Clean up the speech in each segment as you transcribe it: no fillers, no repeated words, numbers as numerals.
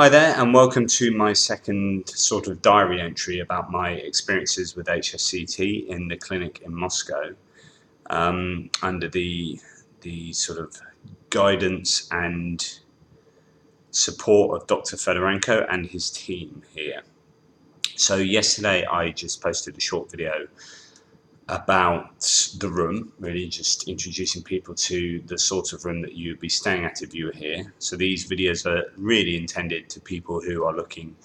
Hi there, and welcome to my second sort of diary entry about my experiences with HSCT in the clinic in Moscow, under the sort of guidance and support of Dr. Fedorenko and his team here. So yesterday I just posted a short video about the room, really just introducing people to the sort of room that you'd be staying at if you were here. So these videos are really intended to people who are looking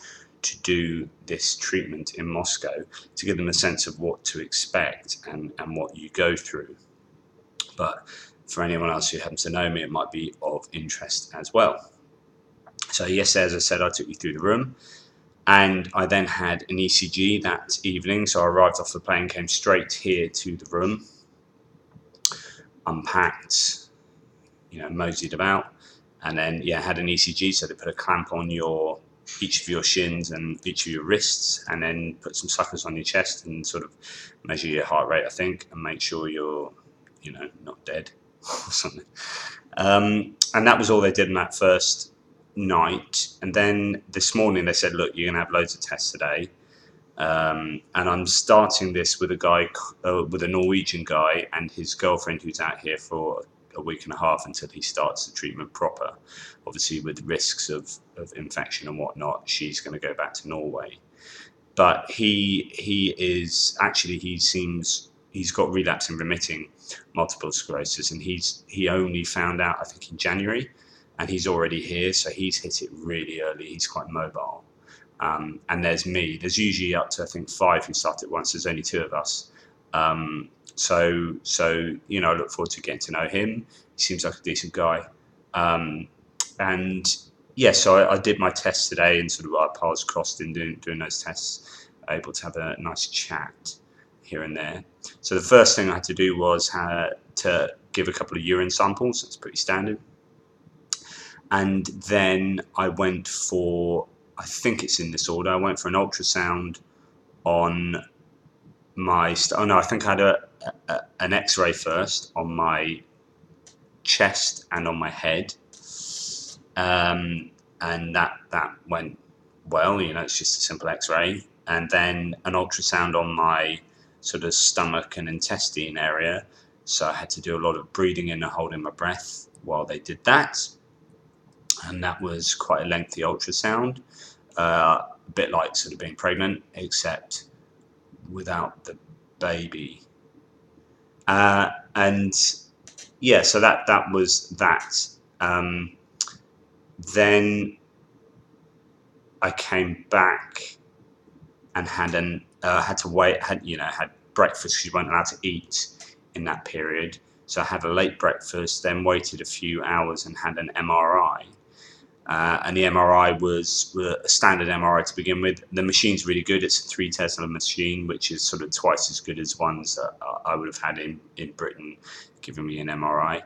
to do this treatment in Moscow, to give them a sense of what to expect and what you go through. But for anyone else who happens to know me, it might be of interest as well. So yesterday, as I said, I took you through the room. And I then had an ECG that evening, so I arrived off the plane, came straight here to the room, unpacked, moseyed about, and then had an ECG. So they put a clamp on each of your shins and each of your wrists, and then put some suckers on your chest and sort of measure your heart rate, I think, and make sure you're, not dead or something. And that was all they did in that first night. And then this morning they said, look, you're gonna have loads of tests today, and I'm starting this with a Norwegian guy and his girlfriend who's out here for a week and a half until he starts the treatment proper, obviously with risks of infection and whatnot. She's going to go back to Norway, but he seems he's got relapse and remitting multiple sclerosis, and he only found out, I think, in January, and he's already here, so he's hit it really early. He's quite mobile, and there's me. There's usually up to, I think, 5 who start at once. There's only 2 of us. So I look forward to getting to know him. He seems like a decent guy, so I did my tests today, and sort of our paths crossed in doing those tests. Able to have a nice chat here and there. So the first thing I had to do was to give a couple of urine samples. That's pretty standard. And then I went for, I think it's in this order, I went for an ultrasound on my, I think I had an x-ray first on my chest and on my head. And that went well, it's just a simple x-ray. And then an ultrasound on my sort of stomach and intestine area. So I had to do a lot of breathing in and holding my breath while they did that. And that was quite a lengthy ultrasound, a bit like sort of being pregnant, except without the baby. So that was that. Then I came back and had breakfast, because you weren't allowed to eat in that period. So I had a late breakfast, then waited a few hours and had an MRI. And the MRI was a standard MRI to begin with. The machine's really good. It's a 3 Tesla machine, which is sort of twice as good as ones that I would have had in Britain, giving me an MRI.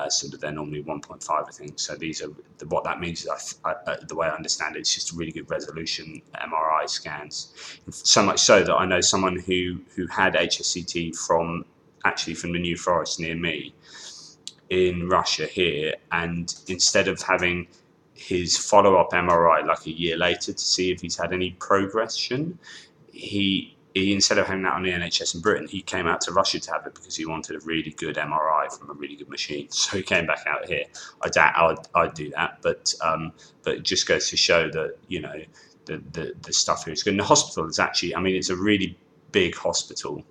Sort of they're normally 1.5, I think. So these are what that means is, the way I understand it, it's just really good resolution MRI scans. So much so that I know someone who had HSCT from the New Forest near me in Russia here, and instead of having his follow-up MRI like a year later to see if he's had any progression, he instead of having that on the NHS in Britain, he came out to Russia to have it because he wanted a really good MRI from a really good machine. So he came back out here. I doubt I'd do that, but it just goes to show that the stuff here is good. And the hospital is actually, it's a really big hospital.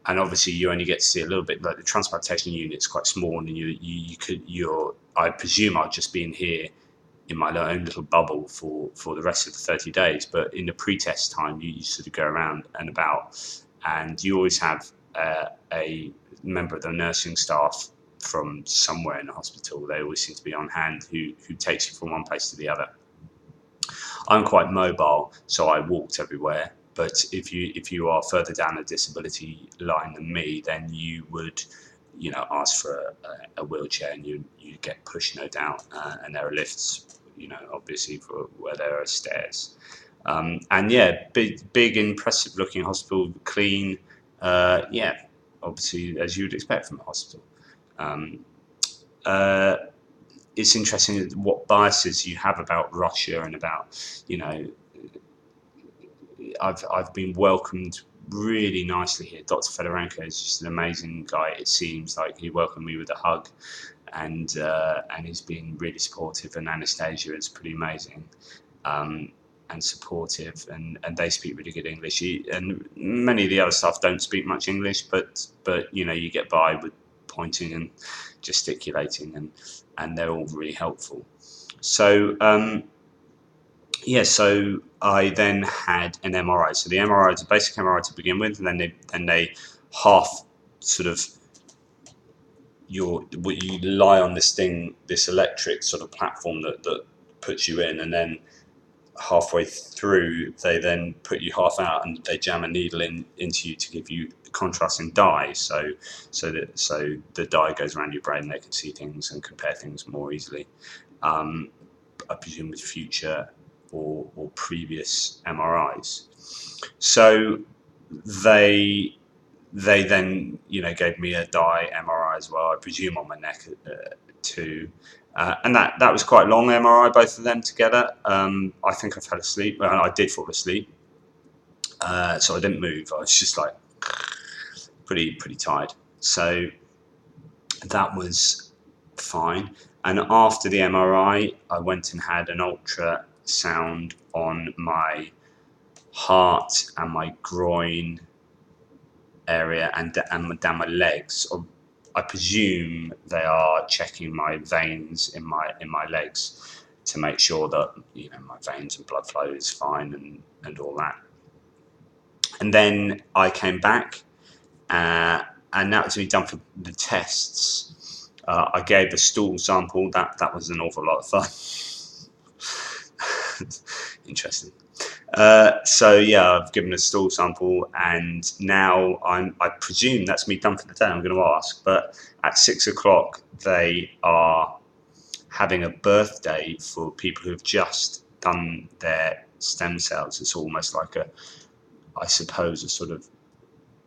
And obviously, you only get to see a little bit. Like the transplantation unit's quite small, and I presume I'd just be in here in my own little bubble for the rest of the 30 days. But in the pre-test time, you sort of go around and about, and you always have a member of the nursing staff from somewhere in the hospital. They always seem to be on hand who takes you from one place to the other. I'm quite mobile, so I walked everywhere. But if you are further down the disability line than me, then you would, ask for a wheelchair, and you get pushed, no doubt. And there are lifts, obviously, for where there are stairs. Big, impressive looking hospital, clean. Obviously, as you would expect from a hospital. it's interesting what biases you have about Russia and about, you know, I've been welcomed really nicely here. Dr. Fedorenko is just an amazing guy. It seems like he welcomed me with a hug, and he's been really supportive. And Anastasia is pretty amazing. And supportive, and they speak really good English. And many of the other staff don't speak much English, but you know, you get by with pointing and gesticulating, and they're all really helpful. So yeah, so I then had an MRI. So the MRI is a basic MRI to begin with, and then they half sort of you lie on this thing, this electric sort of platform that puts you in, and then halfway through they then put you half out and they jam a needle into you to give you contrasting dye, so the dye goes around your brain and they can see things and compare things more easily. I presume with future or previous MRIs. So they then, you know, gave me a dye MRI as well, I presume on my neck too. And that was quite a long MRI, both of them together. I think I fell asleep. Well, I did fall asleep, so I didn't move. I was just like pretty tired. So that was fine. And after the MRI, I went and had an ultrasound on my heart and my groin area and down my legs. I presume they are checking my veins in my legs to make sure that, you know, my veins and blood flow is fine and all that. And then I came back, and that was to be done for the tests. I gave a stool sample. That was an awful lot of fun. Interesting. So yeah, I've given a stool sample, and now I presume that's me done for the day. I'm going to ask, but at 6 o'clock they are having a birthday for people who have just done their stem cells. It's almost like I suppose, a sort of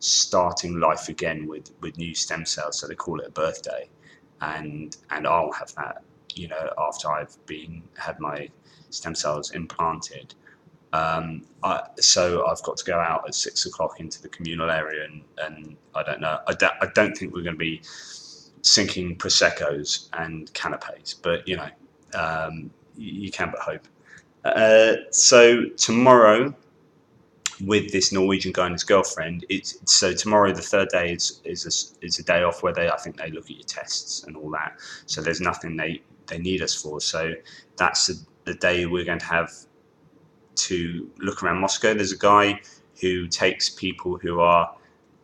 starting life again with new stem cells. So they call it a birthday, and I'll have that, you know, after I've had my stem cells implanted. So I've got to go out at 6 o'clock into the communal area, and I don't know. I don't think we're going to be sinking proseccos and canapes, but you know, you can but hope. So tomorrow, with this Norwegian guy and his girlfriend, so tomorrow the third day is a day off where I think they look at your tests and all that. So there's nothing they need us for. So that's the day we're going to have to look around Moscow. There's a guy who takes people who are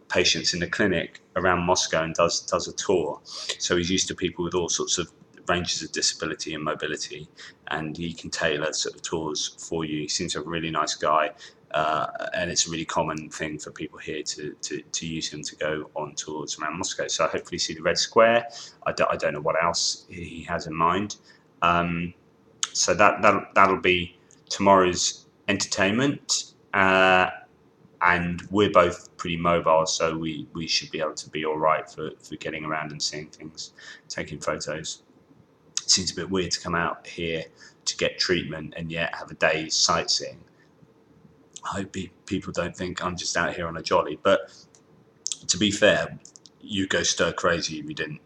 patients in the clinic around Moscow and does a tour. So he's used to people with all sorts of ranges of disability and mobility, and he can tailor sort of tours for you. He seems a really nice guy, and it's a really common thing for people here to use him to go on tours around Moscow. So hopefully see the Red Square. I don't know what else he has in mind. So that'll be tomorrow's entertainment, and we're both pretty mobile, so we should be able to be all right for getting around and seeing things, taking photos. It seems a bit weird to come out here to get treatment and yet have a day's sightseeing. I hope people don't think I'm just out here on a jolly, but to be fair, you go stir crazy if you didn't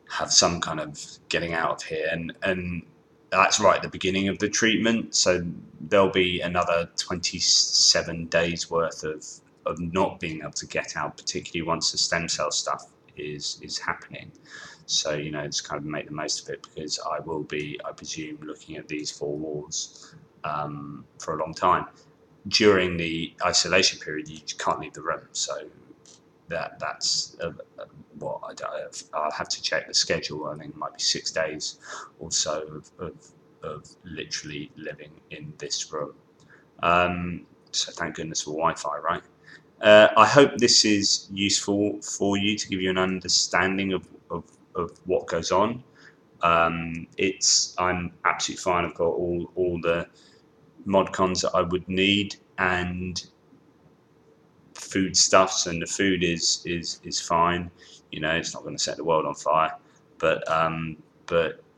have some kind of getting out of here, and that's right at the beginning of the treatment. So there'll be another 27 days worth of not being able to get out, particularly once the stem cell stuff is happening. So, you know, it's kind of make the most of it, because I will be, I presume, looking at these four walls for a long time. During the isolation period, you can't leave the room, so that's what I'll have to check the schedule. I think it might be 6 days or so of literally living in this room. So thank goodness for Wi-Fi, right? I hope this is useful for you to give you an understanding of what goes on. I'm absolutely fine. I've got all the mod cons that I would need, and foodstuffs, and the food is fine. You know, it's not going to set the world on fire, but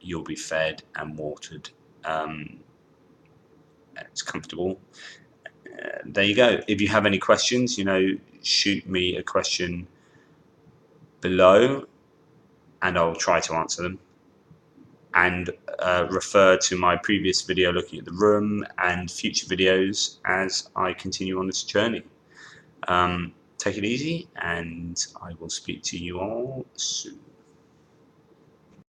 you'll be fed and watered. It's comfortable. There you go. If you have any questions, shoot me a question below and I'll try to answer them. And refer to my previous video looking at the room and future videos as I continue on this journey. Take it easy, and I will speak to you all soon.